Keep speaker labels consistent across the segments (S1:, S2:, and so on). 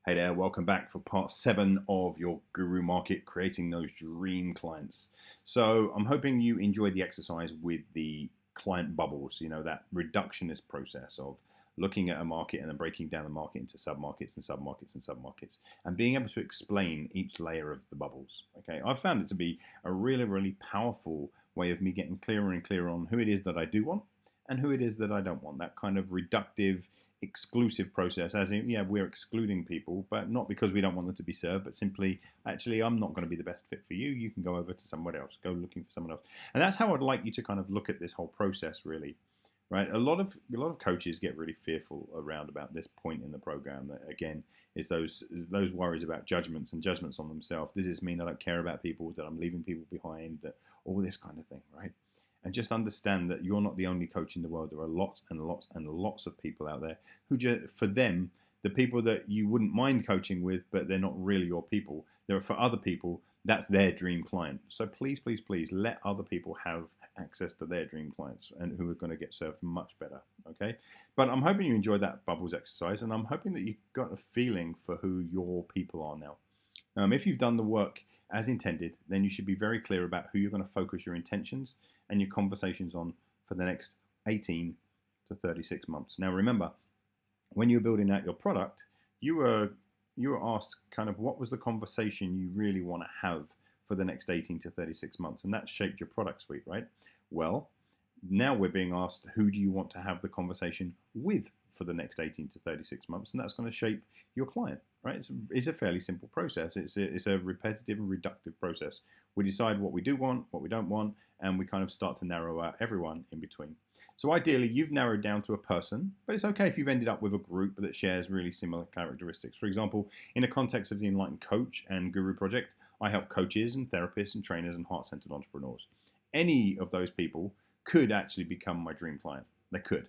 S1: Hey there, welcome back for part 7 of your Guru Market, creating those dream clients. So I'm hoping you enjoyed the exercise with the client bubbles, that reductionist process of looking at a market and then breaking down the market into submarkets and submarkets and submarkets and being able to explain each layer of the bubbles. Okay, I've found it to be a really, really powerful way of me getting clearer and clearer on who it is that I do want and who it is that I don't want. That kind of reductive exclusive process, as in, yeah, we're excluding people, but not because we don't want them to be served, but simply, actually, I'm not going to be the best fit for you. You can go over to somewhere else, go looking for someone else. And that's how I'd like you to kind of look at this whole process, really. Right, a lot of coaches get really fearful around about this point in the program. That again is those worries about judgments and judgments on themselves. Does this mean I don't care about people? That I'm leaving people behind? That all this kind of thing, right? And just understand that you're not the only coach in the world. There are lots and lots and lots of people out there who, for them, the people that you wouldn't mind coaching with, but they're not really your people. There are for other people, that's their dream client. So please, please, please let other people have access to their dream clients and who are going to get served much better. Okay. But I'm hoping you enjoyed that bubbles exercise, and I'm hoping that you got a feeling for who your people are now. If you've done the work as intended, then you should be very clear about who you're going to focus your intentions and your conversations on for the next 18 to 36 months. Now, remember, when you're building out your product, you were asked kind of what was the conversation you really want to have for the next 18 to 36 months, and that shaped your product suite, right? Well, now we're being asked who do you want to have the conversation with for the next 18 to 36 months, and that's going to shape your client, right? It's a fairly simple process. It's a repetitive and reductive process. We decide what we do want, what we don't want, and we kind of start to narrow out everyone in between. So ideally, you've narrowed down to a person, but it's okay if you've ended up with a group that shares really similar characteristics. For example, in the context of the Enlightened Coach and Guru Project, I help coaches and therapists and trainers and heart-centered entrepreneurs. Any of those people could actually become my dream client. They could.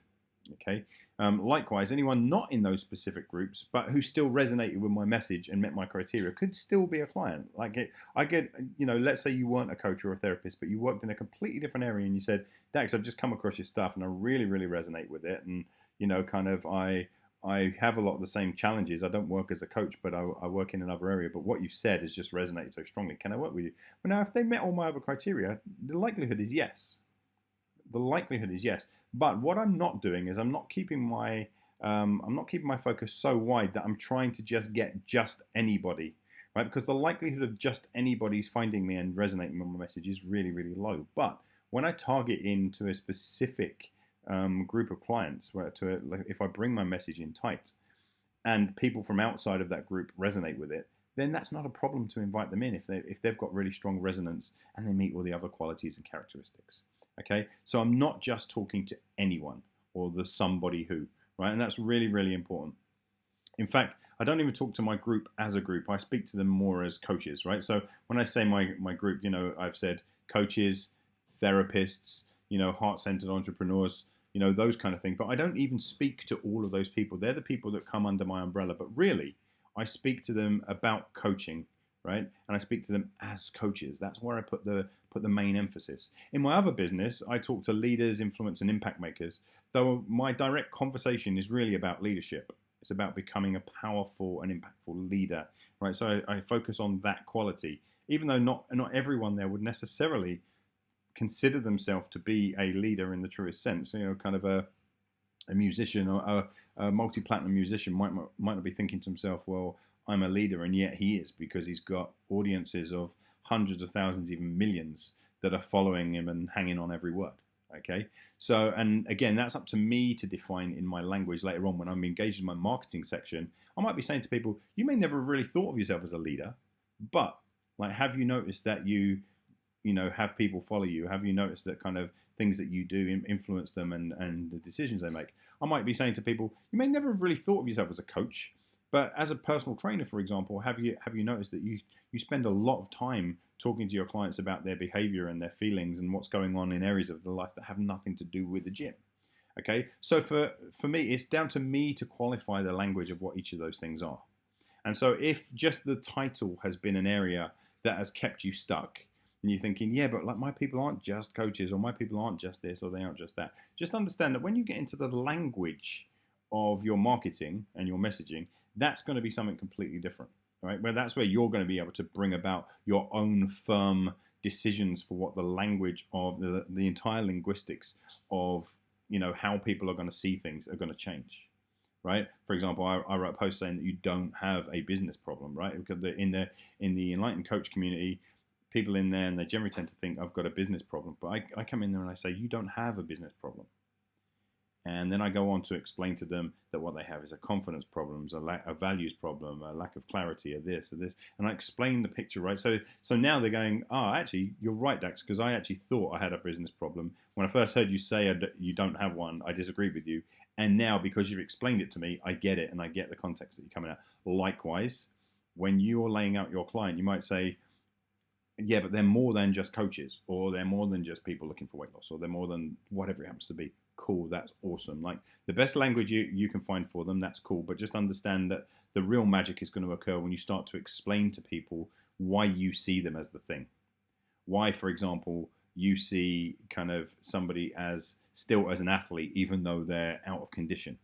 S1: Okay. Likewise, anyone not in those specific groups, but who still resonated with my message and met my criteria, could still be a client. Let's say you weren't a coach or a therapist, but you worked in a completely different area, and you said, "Dax, I've just come across your stuff, and I really, really resonate with it, and I have a lot of the same challenges. I don't work as a coach, but I work in another area. But what you've said has just resonated so strongly. Can I work with you?" But now, if they met all my other criteria, the likelihood is yes. The likelihood is yes. But what I'm not doing is I'm not keeping my focus so wide that I'm trying to just get just anybody, right? Because the likelihood of just anybody's finding me and resonating with my message is really, really low. But when I target into a specific group of clients, if I bring my message in tight, and people from outside of that group resonate with it, then that's not a problem to invite them in if they've got really strong resonance and they meet all the other qualities and characteristics. Okay, so I'm not just talking to anyone or the somebody who, right? And that's really, really important. In fact, I don't even talk to my group as a group. I speak to them more as coaches, right? So when I say my group, I've said coaches, therapists, heart-centered entrepreneurs, those kind of things. But I don't even speak to all of those people. They're the people that come under my umbrella. But really, I speak to them about coaching, right? And I speak to them as coaches. That's where I put the main emphasis. In my other business, I talk to leaders, influence, and impact makers, though my direct conversation is really about leadership. It's about becoming a powerful and impactful leader, right? So I focus on that quality, even though not everyone there would necessarily consider themselves to be a leader in the truest sense. Kind of a musician or a multi-platinum musician might not be thinking to himself, well, I'm a leader, and yet he is, because he's got audiences of hundreds of thousands, even millions, that are following him and hanging on every word. Okay, so, and again, that's up to me to define in my language later on when I'm engaged in my marketing section. I might be saying to people, you may never have really thought of yourself as a leader, but have you noticed that you have people follow you? Have you noticed that kind of things that you do influence them and the decisions they make? I might be saying to people, you may never have really thought of yourself as a coach, but as a personal trainer, for example, have you noticed that you spend a lot of time talking to your clients about their behavior and their feelings and what's going on in areas of their life that have nothing to do with the gym? Okay, so for me, it's down to me to qualify the language of what each of those things are. And so if just the title has been an area that has kept you stuck, and you're thinking, yeah, but my people aren't just coaches, or my people aren't just this, or they aren't just that. Just understand that when you get into the language of your marketing and your messaging, That's going to be something completely different, right? Where that's where you're going to be able to bring about your own firm decisions for what the language of the entire linguistics of, how people are going to see things are going to change, right? For example, I wrote a post saying that you don't have a business problem, right? Because in the enlightened coach community, people in there, and they generally tend to think I've got a business problem, but I come in there and I say you don't have a business problem. And then I go on to explain to them that what they have is a confidence problem, a values problem, a lack of clarity, a this, and I explain the picture, right? So now they're going, actually, you're right, Dax, because I actually thought I had a business problem. When I first heard you say you don't have one, I disagreed with you. And now, because you've explained it to me, I get it, and I get the context that you're coming at. Likewise, when you're laying out your client, you might say, yeah, but they're more than just coaches, or they're more than just people looking for weight loss, or they're more than whatever it happens to be. Cool, that's awesome. Like, the best language you can find for them, that's cool. But just understand that the real magic is going to occur when you start to explain to people why you see them as the thing. Why, for example, you see kind of somebody as still as an athlete, even though they're out of condition,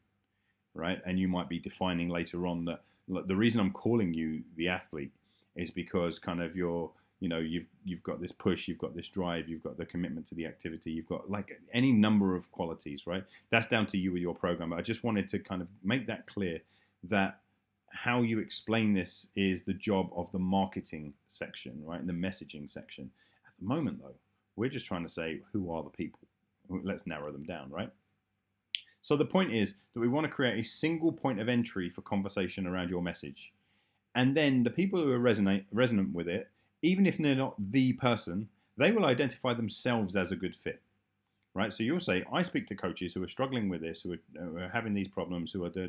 S1: right? And you might be defining later on that the reason I'm calling you the athlete is because kind of you've got this push, you've got this drive, you've got the commitment to the activity, you've got like any number of qualities, right? That's down to you with your program. But I just wanted to kind of make that clear that how you explain this is the job of the marketing section, right? And the messaging section. At the moment, though, we're just trying to say, who are the people? Let's narrow them down, right? So the point is that we want to create a single point of entry for conversation around your message. And then the people who are resonant with it, even if they're not the person, they will identify themselves as a good fit, right? So you'll say, I speak to coaches who are struggling with this, who are having these problems, who are da.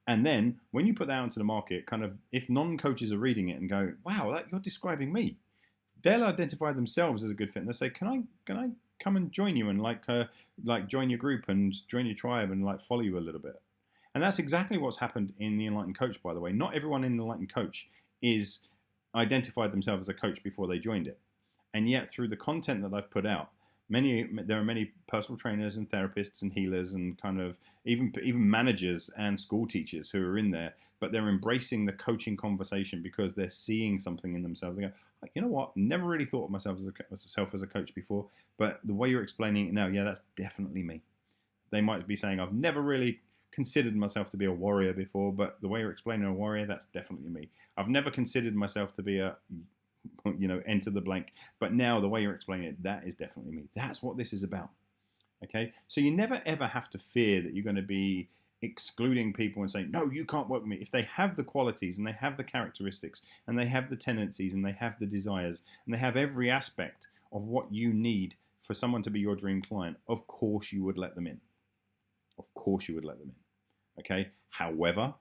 S1: And then when you put that out into the market, kind of, if non-coaches are reading it and go, wow, you're describing me, they'll identify themselves as a good fit. And they'll say, can I come and join you and like join your group and join your tribe and like follow you a little bit? And that's exactly what's happened in the Enlightened Coach, by the way. Not everyone in the Enlightened Coach is identified themselves as a coach before they joined it. And yet through the content that I've put out, there are many personal trainers and therapists and healers and kind of even managers and school teachers who are in there, but they're embracing the coaching conversation because they're seeing something in themselves. They go, you know what, never really thought of myself as a coach before, but the way you're explaining it now, yeah, that's definitely me. They might be saying, I've never really considered myself to be a warrior before, but the way you're explaining a warrior, that's definitely me. I've never considered myself to be a, enter the blank, but now the way you're explaining it, that is definitely me. That's what this is about. Okay, so you never ever have to fear that you're going to be excluding people and saying, no, you can't work with me. If they have the qualities and they have the characteristics and they have the tendencies and they have the desires and they have every aspect of what you need for someone to be your dream client, of course you would let them in. Of course you would let them in. Okay. However,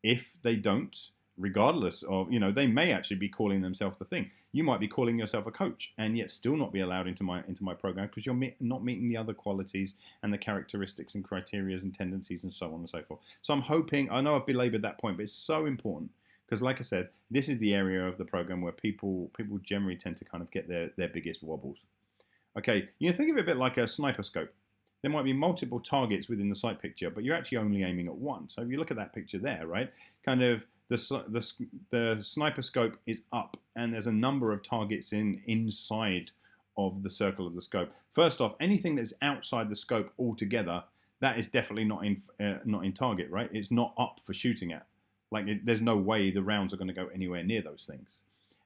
S1: if they don't, regardless of, they may actually be calling themselves the thing. You might be calling yourself a coach and yet still not be allowed into my program because you're not meeting the other qualities and the characteristics and criteria and tendencies and so on and so forth. So I'm hoping, I know I've belabored that point, but it's so important because, like I said, this is the area of the program where people generally tend to kind of get their biggest wobbles. Okay, you think of it a bit like a sniper scope. There might be multiple targets within the sight picture, but you're actually only aiming at one. So if you look at that picture there, right, kind of the sniper scope is up, and there's a number of targets inside of the circle of the scope. First off, anything that's outside the scope altogether, that is definitely not in target, right? It's not up for shooting at. There's no way the rounds are going to go anywhere near those things.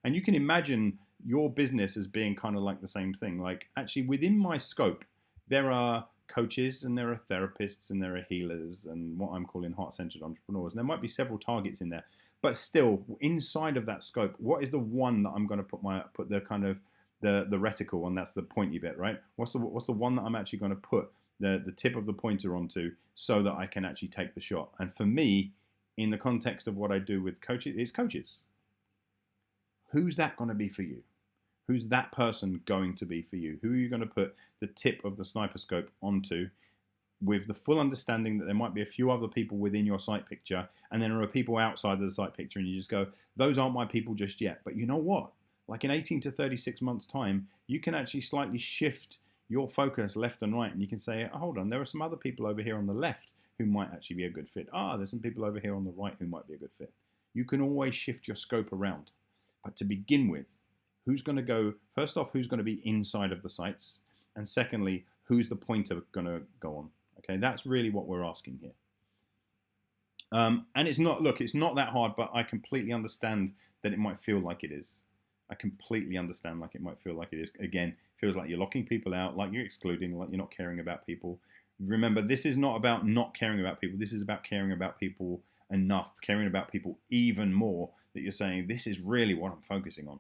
S1: And you can imagine your business as being kind of like the same thing. Like, actually, within my scope, there are coaches and there are therapists and there are healers and what I'm calling heart-centered entrepreneurs. And there might be several targets in there, but still inside of that scope, what is the one that I'm going to put the kind of the reticle on? That's the pointy bit, right? What's the one that I'm actually going to put the tip of the pointer onto so that I can actually take the shot? And for me, in the context of what I do with coaches, it's coaches. Who's that going to be for you? Who's that person going to be for you? Who are you going to put the tip of the sniper scope onto with the full understanding that there might be a few other people within your sight picture and then there are people outside of the sight picture and you just go, those aren't my people just yet. But you know what? Like in 18 to 36 months time, you can actually slightly shift your focus left and right and you can say, hold on, there are some other people over here on the left who might actually be a good fit. There's some people over here on the right who might be a good fit. You can always shift your scope around. But to begin with, who's going to go, first off, who's going to be inside of the sites? And secondly, who's the pointer going to go on? Okay, that's really what we're asking here. And it's not that hard, but I completely understand that it might feel like it is. I completely understand like it might feel like it is. Again, it feels like you're locking people out, like you're excluding, like you're not caring about people. Remember, this is not about not caring about people. This is about caring about people enough, caring about people even more, that you're saying, this is really what I'm focusing on.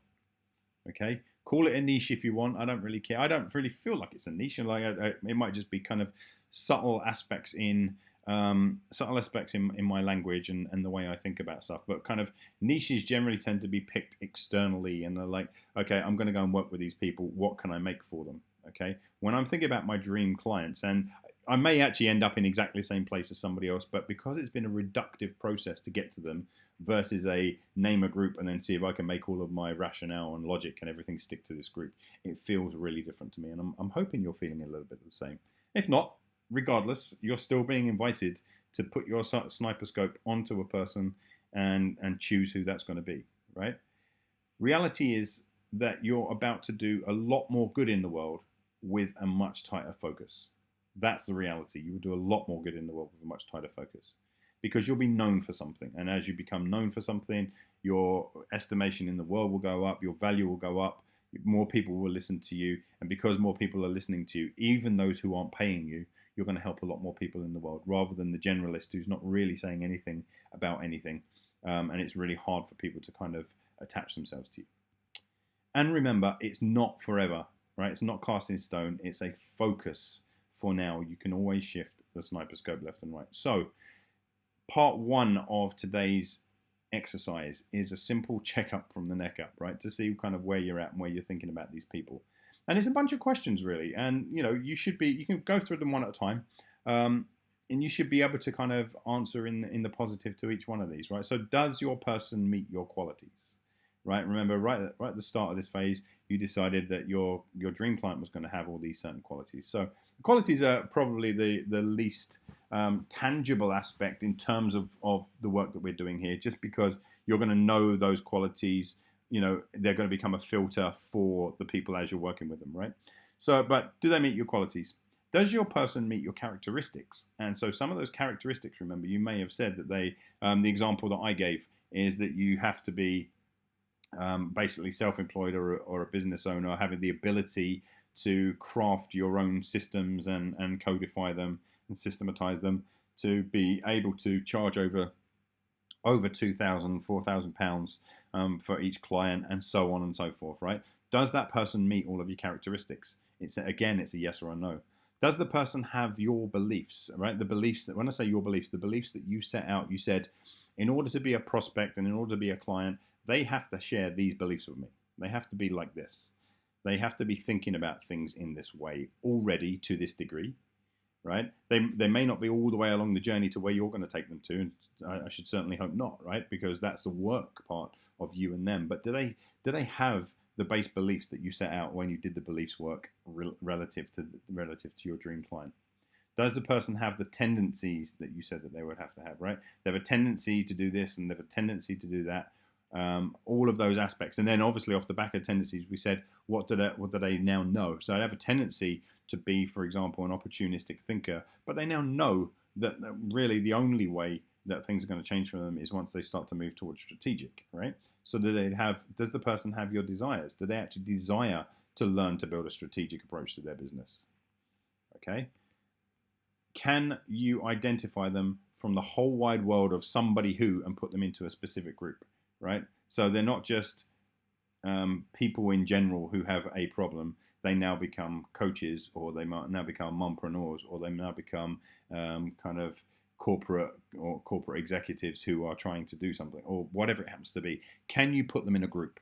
S1: Okay? Call it a niche if you want. I don't really care. I don't really feel like it's a niche. Like it might just be kind of subtle aspects in my language and the way I think about stuff. But kind of niches generally tend to be picked externally, and they're like, okay, I'm going to go and work with these people. What can I make for them? Okay. When I'm thinking about my dream clients, and I may actually end up in exactly the same place as somebody else, but because it's been a reductive process to get to them versus a name a group and then see if I can make all of my rationale and logic and everything stick to this group, it feels really different to me. And I'm hoping you're feeling a little bit the same. If not, regardless, you're still being invited to put your sniper scope onto a person and choose who that's going to be, right? Reality is that you're about to do a lot more good in the world with a much tighter focus. That's the reality. You will do a lot more good in the world with a much tighter focus because you'll be known for something. And as you become known for something, your estimation in the world will go up, your value will go up, more people will listen to you. And because more people are listening to you, even those who aren't paying you, you're going to help a lot more people in the world rather than the generalist who's not really saying anything about anything. And it's really hard for people to kind of attach themselves to you. And remember, it's not forever, right? It's not cast in stone. It's a focus for now. You can always shift the sniper scope left and right. So part one of today's exercise is a simple checkup from the neck up, right? To see kind of where you're at and where you're thinking about these people. And it's a bunch of questions really. And you can go through them one at a time. And you should be able to kind of answer in the positive to each one of these, right? So does your person meet your qualities? Right. Remember, right at the start of this phase, you decided that your dream client was going to have all these certain qualities. So the qualities are probably the least tangible aspect in terms of the work that we're doing here, just because you're going to know those qualities. They're going to become a filter for the people as you're working with them, right? So, but do they meet your qualities? Does your person meet your characteristics? And so some of those characteristics, remember, you may have said that they, the example that I gave is that you have to be basically self-employed or a business owner, having the ability to craft your own systems and codify them and systematize them to be able to charge over £2,000, £4,000 for each client, and so on and so forth, right? Does that person meet all of your characteristics? It's a yes or a no. Does the person have your beliefs, right? The beliefs that, when I say your beliefs, the beliefs that you set out, you said, in order to be a prospect and in order to be a client, they have to share these beliefs with me. They have to be like this. They have to be thinking about things in this way already to this degree, right? They may not be all the way along the journey to where you're going to take them to, and I should certainly hope not, right? Because that's the work part of you and them. But do they have the base beliefs that you set out when you did the beliefs work relative to your dream client? Does the person have the tendencies that you said that they would have to have, right? They have a tendency to do this and they have a tendency to do that. All of those aspects. And then obviously off the back of tendencies, we said, what do they now know? So they have a tendency to be, for example, an opportunistic thinker, but they now know that really the only way that things are going to change for them is once they start to move towards strategic, right? So does the person have your desires? Do they actually desire to learn to build a strategic approach to their business? Okay. Can you identify them from the whole wide world of somebody who and put them into a specific group, right? So they're not just people in general who have a problem. They now become coaches, or they might now become mompreneurs, or they now become kind of corporate executives who are trying to do something, or whatever it happens to be. Can you put them in a group?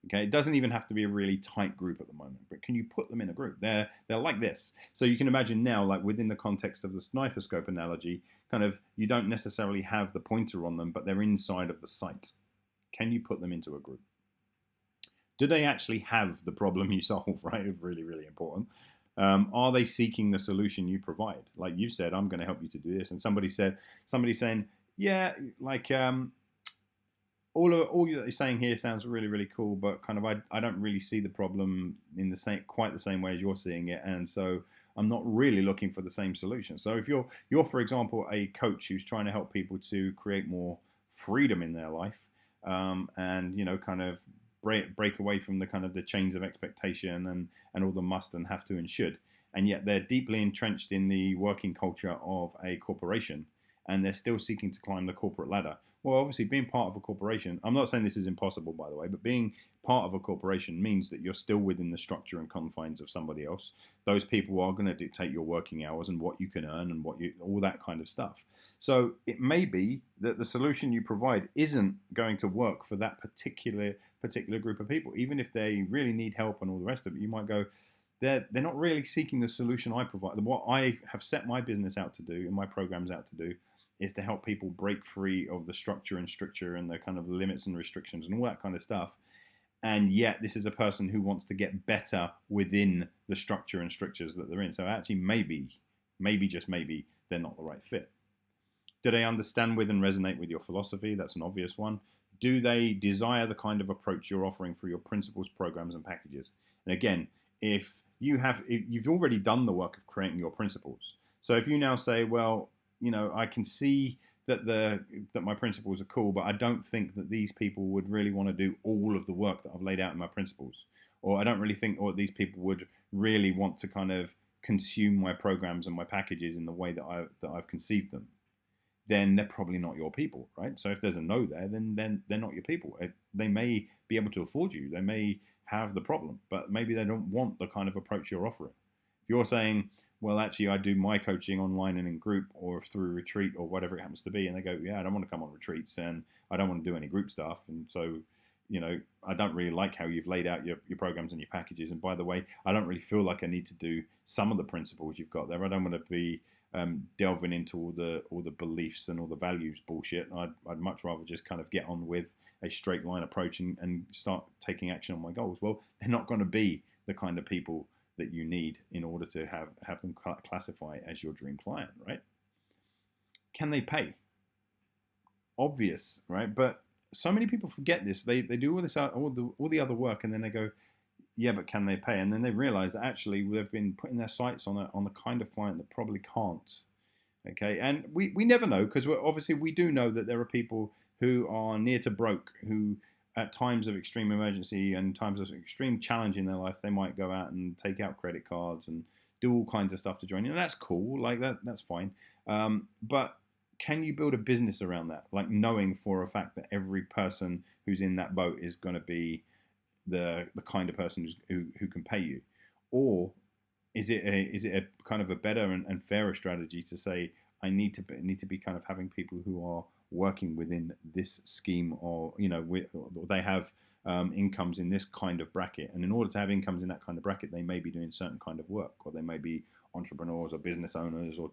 S1: Okay, it doesn't even have to be a really tight group at the moment, but can you put them in a group? They're like this. So you can imagine now, like within the context of the sniper scope analogy, kind of you don't necessarily have the pointer on them, but they're inside of the site. Can you put them into a group? Do they actually have the problem you solve, right? It's really, really important. Are they seeking the solution you provide? Like you've said, I'm going to help you to do this, and somebody's saying, yeah, like all you're saying here sounds really really cool, but kind of I don't really see the problem in the same quite the same way as you're seeing it, and so I'm not really looking for the same solution. So if you're for example a coach who's trying to help people to create more freedom in their life, and kind of break away from the kind of the chains of expectation and all the must and have to and should, and yet they're deeply entrenched in the working culture of a corporation, and they're still seeking to climb the corporate ladder. Well, obviously, being part of a corporation, I'm not saying this is impossible, by the way, but being part of a corporation means that you're still within the structure and confines of somebody else. Those people are going to dictate your working hours and what you can earn and all that kind of stuff. So it may be that the solution you provide isn't going to work for that particular group of people, even if they really need help and all the rest of it. You might go, they're not really seeking the solution I provide. What I have set my business out to do and my programs out to do is to help people break free of the structure and stricture and the kind of limits and restrictions and all that kind of stuff. And yet this is a person who wants to get better within the structure and strictures that they're in. So actually maybe just maybe they're not the right fit. Do they understand with and resonate with your philosophy? That's an obvious one. Do they desire the kind of approach you're offering for your principles, programs, and packages? And again, if you've already done the work of creating your principles. So if you now say, well, I can see that my principles are cool, but I don't think that these people would really want to do all of the work that I've laid out in my principles, or I don't really think these people would really want to kind of consume my programs and my packages in the way that I've conceived them. Then they're probably not your people, right? So if there's a no there, then they're not your people. They may be able to afford you, they may have the problem, but maybe they don't want the kind of approach you're offering. If you're saying, well, actually, I do my coaching online and in group or through retreat or whatever it happens to be, and they go, yeah, I don't want to come on retreats and I don't want to do any group stuff, and so I don't really like how you've laid out your programs and your packages. And by the way, I don't really feel like I need to do some of the principles you've got there. I don't want to be delving into all the beliefs and all the values bullshit. I'd much rather just kind of get on with a straight line approach and start taking action on my goals. Well, they're not going to be the kind of people that you need in order to have them classify as your dream client, right? Can they pay? Obvious, right? But so many people forget this. They do all this all the other work, and then they go, yeah, but can they pay? And then they realize that actually they've been putting their sights on the kind of client that probably can't. Okay, and we never know, because obviously we do know that there are people who are near to broke, who at times of extreme emergency and times of extreme challenge in their life, they might go out and take out credit cards and do all kinds of stuff to join in. And that's cool, like that's fine. But can you build a business around that? Like knowing for a fact that every person who's in that boat is going to be the kind of person who can pay you? Or is it a kind of a better and fairer strategy to say, I need to be kind of having people who are working within this scheme, or they have incomes in this kind of bracket, and in order to have incomes in that kind of bracket, they may be doing certain kind of work, or they may be entrepreneurs or business owners or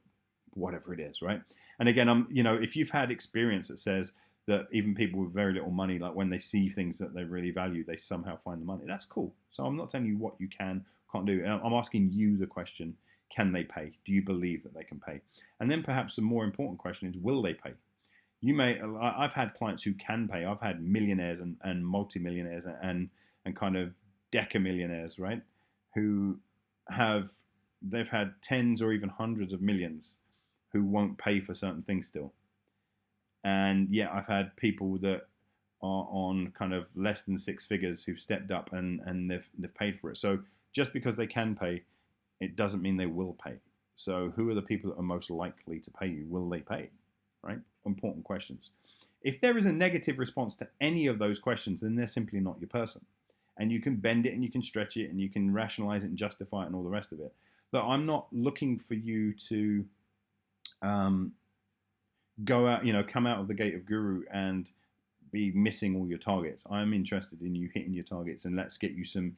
S1: whatever it is, right? And again, if you've had experience that says that even people with very little money, like when they see things that they really value, they somehow find the money. That's cool. So I'm not telling you what you can't do. I'm asking you the question: can they pay? Do you believe that they can pay? And then perhaps the more important question is, will they pay? I've had clients who can pay. I've had millionaires and multimillionaires and kind of decamillionaires, right? They've had tens or even hundreds of millions who won't pay for certain things still. And yeah, I've had people that are on kind of less than six figures who've stepped up and they've paid for it. So just because they can pay, it doesn't mean they will pay. So who are the people that are most likely to pay you? Will they pay? Right? Important questions. If there is a negative response to any of those questions, then they're simply not your person. And you can bend it and you can stretch it and you can rationalize it and justify it and all the rest of it. But I'm not looking for you to go out, come out of the gate of Guru and be missing all your targets. I'm interested in you hitting your targets, and let's get you some,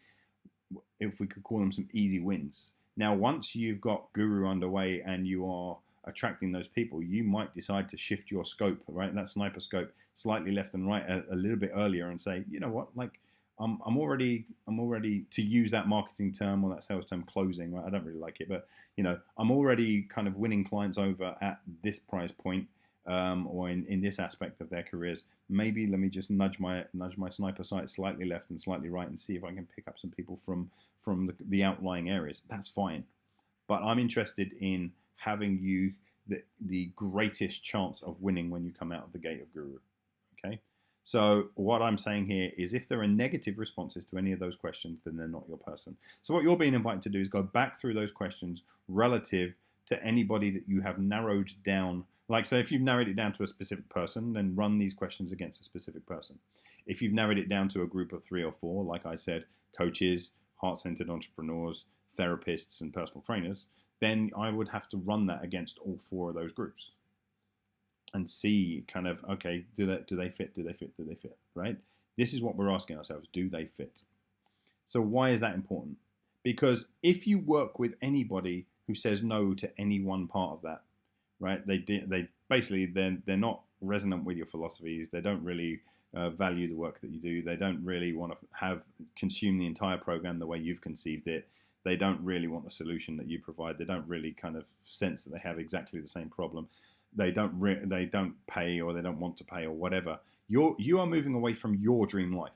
S1: if we could call them, some easy wins. Now, once you've got Guru underway and you are attracting those people, you might decide to shift your scope, right? That sniper scope slightly left and right a little bit earlier and say, you know what, like I'm already, to use that marketing term or that sales term, closing. Right? I don't really like it, but I'm already kind of winning clients over at this price point, or in this aspect of their careers. Maybe let me just nudge my sniper sight slightly left and slightly right and see if I can pick up some people from the outlying areas. That's fine, but I'm interested in having you the greatest chance of winning when you come out of the gate of Guru. Okay. So what I'm saying here is, if there are negative responses to any of those questions, then they're not your person. So what you're being invited to do is go back through those questions relative to anybody that you have narrowed down. Like, so if you've narrowed it down to a specific person, then run these questions against a specific person. If you've narrowed it down to a group of 3 or 4, like I said, coaches, heart-centered entrepreneurs, therapists, and personal trainers, then I would have to run that against all 4 of those groups and see kind of, okay, do they fit? Do they fit? Do they fit? Right? This is what we're asking ourselves. Do they fit? So why is that important? Because if you work with anybody who says no to any one part of that, right? They basically, they're not resonant with your philosophies. They don't really value the work that you do. They don't really want to consume the entire program the way you've conceived it. They don't really want the solution that you provide. They don't really kind of sense that they have exactly the same problem. They don't pay, or they don't want to pay, or whatever. You are moving away from your dream life.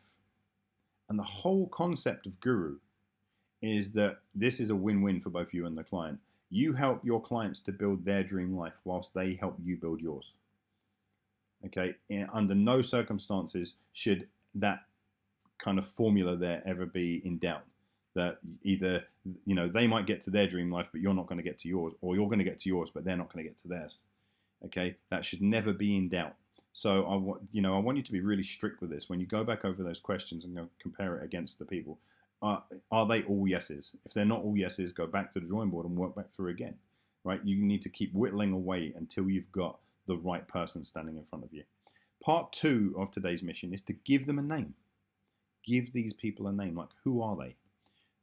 S1: And the whole concept of Guru is that this is a win-win for both you and the client. You help your clients to build their dream life whilst they help you build yours. Okay? Under no circumstances should that kind of formula there ever be in doubt. That either, they might get to their dream life, but you're not going to get to yours, or you're going to get to yours, but they're not going to get to theirs. Okay? That should never be in doubt. So I want you to be really strict with this. When you go back over those questions and go compare it against the people, are they all yeses? If they're not all yeses, go back to the drawing board and work back through again. Right? You need to keep whittling away until you've got the right person standing in front of you. Part 2 of today's mission is to give them a name. Give these people a name. Like, who are they?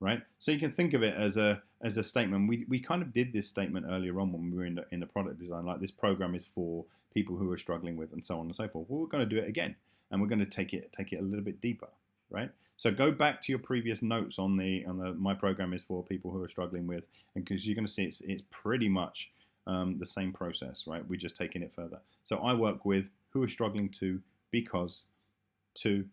S1: Right? So you can think of it as a statement. We kind of did this statement earlier on when we were in the product design. Like, this program is for people who are struggling with, and so on and so forth. Well, we're going to do it again, and we're going to take it a little bit deeper. Right? So go back to your previous notes on the my program is for people who are struggling with, and because you're going to see it's pretty much the same process. Right? We're just taking it further. So I work with who are struggling to, because, to,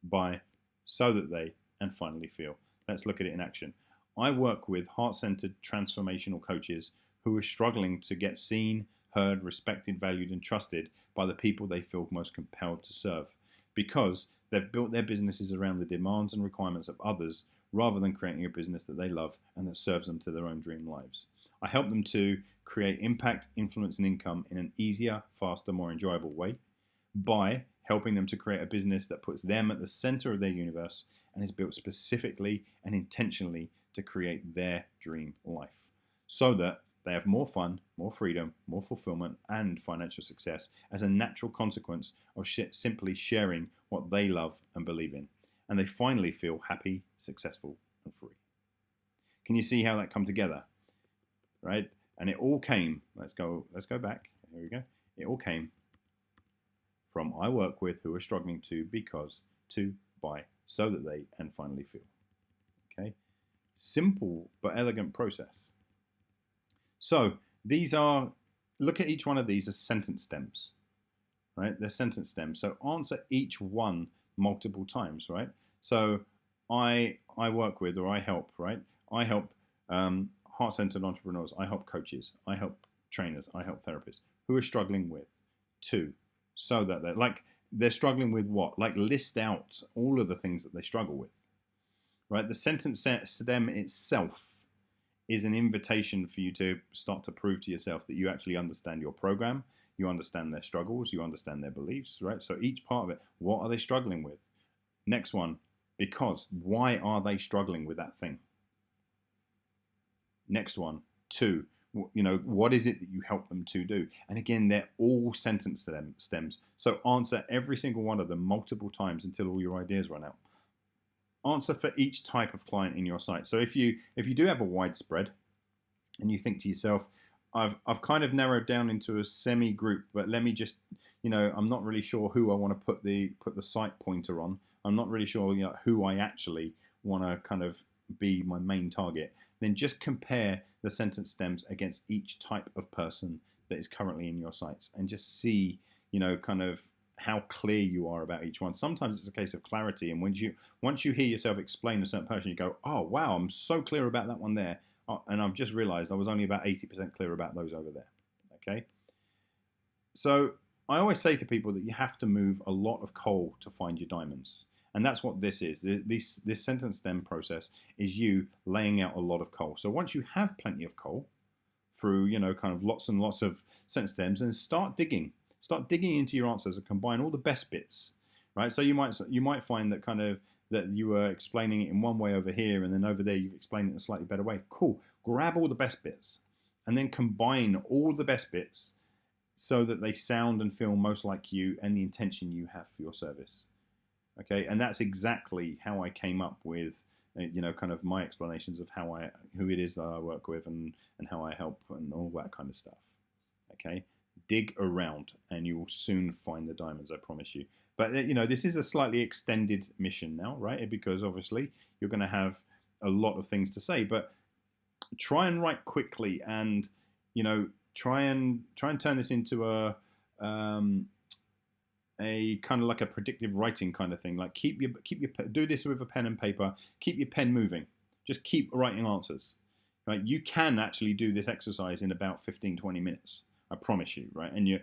S1: by, so that they, and finally feel. Let's look at it in action. I work with heart-centered transformational coaches who are struggling to get seen, heard, respected, valued, and trusted by the people they feel most compelled to serve, because they've built their businesses around the demands and requirements of others rather than creating a business that they love and that serves them to their own dream lives. I help them to create impact, influence, and income in an easier, faster, more enjoyable way by helping them to create a business that puts them at the center of their universe and is built specifically and intentionally to create their dream life, so that they have more fun, more freedom, more fulfillment, and financial success as a natural consequence of simply sharing what they love and believe in. And they finally feel happy, successful, and free. Can you see how that come together? Right? And it all came, let's go back. Here we go. It all came from I work with who are struggling to, because, to, by, so that they, and finally feel. Okay? Simple but elegant process. So look at each one of these as sentence stems, right? They're sentence stems. So answer each one multiple times, right? So I work with, or I help, right? I help heart-centered entrepreneurs. I help coaches. I help trainers. I help therapists who are struggling with, to, so that they're struggling with what? Like, list out all of the things that they struggle with, right? The sentence stem itself is an invitation for you to start to prove to yourself that you actually understand your program, you understand their struggles, you understand their beliefs, right? So each part of it, what are they struggling with? Next one, because, why are they struggling with that thing? Next one, to, what is it that you help them to do? And again, they're all sentence stems. So answer every single one of them multiple times until all your ideas run out. Answer for each type of client in your site. So if you do have a wide spread and you think to yourself, I've kind of narrowed down into a semi group, but let me just, I'm not really sure who I want to put the site pointer on. I'm not really sure, who I actually want to kind of be my main target. Then just compare the sentence stems against each type of person that is currently in your sites, and just see, kind of how clear you are about each one. Sometimes it's a case of clarity, and once you hear yourself explain a certain person, you go, oh wow, I'm so clear about that one there. And I've just realized I was only about 80% clear about those over there. Okay. So I always say to people that you have to move a lot of coal to find your diamonds. And that's what this is. This sentence stem process is you laying out a lot of coal. So once you have plenty of coal through, kind of lots and lots of sentence stems, and start digging. Start digging into your answers and combine all the best bits, right? So you might find that kind of that you were explaining it in one way over here, and then over there you've explained it in a slightly better way. Cool. Grab all the best bits and then combine all the best bits so that they sound and feel most like you and the intention you have for your service. Okay, and that's exactly how I came up with, kind of my explanations of who it is that I work with, and how I help and all that kind of stuff. Okay, dig around and you will soon find the diamonds, I promise you. But this is a slightly extended mission now, right? Because obviously you're going to have a lot of things to say, but try and write quickly, and try and turn this into a kind of like a predictive writing kind of thing. Like do this with a pen and paper. Keep your pen moving. Just keep writing answers. Right? You can actually do this exercise in about 15-20 minutes. I promise you, right? And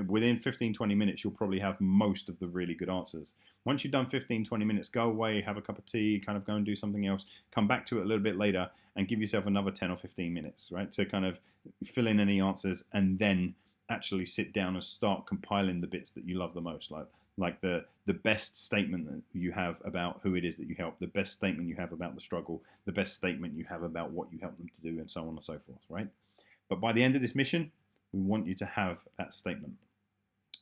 S1: within 15-20 minutes, you'll probably have most of the really good answers. Once you've done 15-20 minutes, go away, have a cup of tea, kind of go and do something else, come back to it a little bit later, and give yourself another 10 or 15 minutes, right? To kind of fill in any answers, and then actually sit down and start compiling the bits that you love the most, like the best statement that you have about who it is that you help, the best statement you have about the struggle, the best statement you have about what you help them to do, and so on and so forth, right? But by the end of this mission, we want you to have that statement.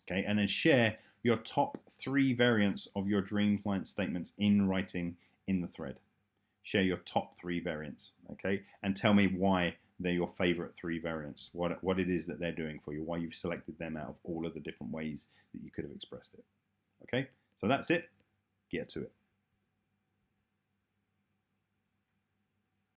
S1: Okay, and then share your top 3 variants of your dream client statements in writing in the thread. Share your top 3 variants, okay? And tell me why they're your favorite 3 variants, what it is that they're doing for you, why you've selected them out of all of the different ways that you could have expressed it. Okay, so that's it. Get to it.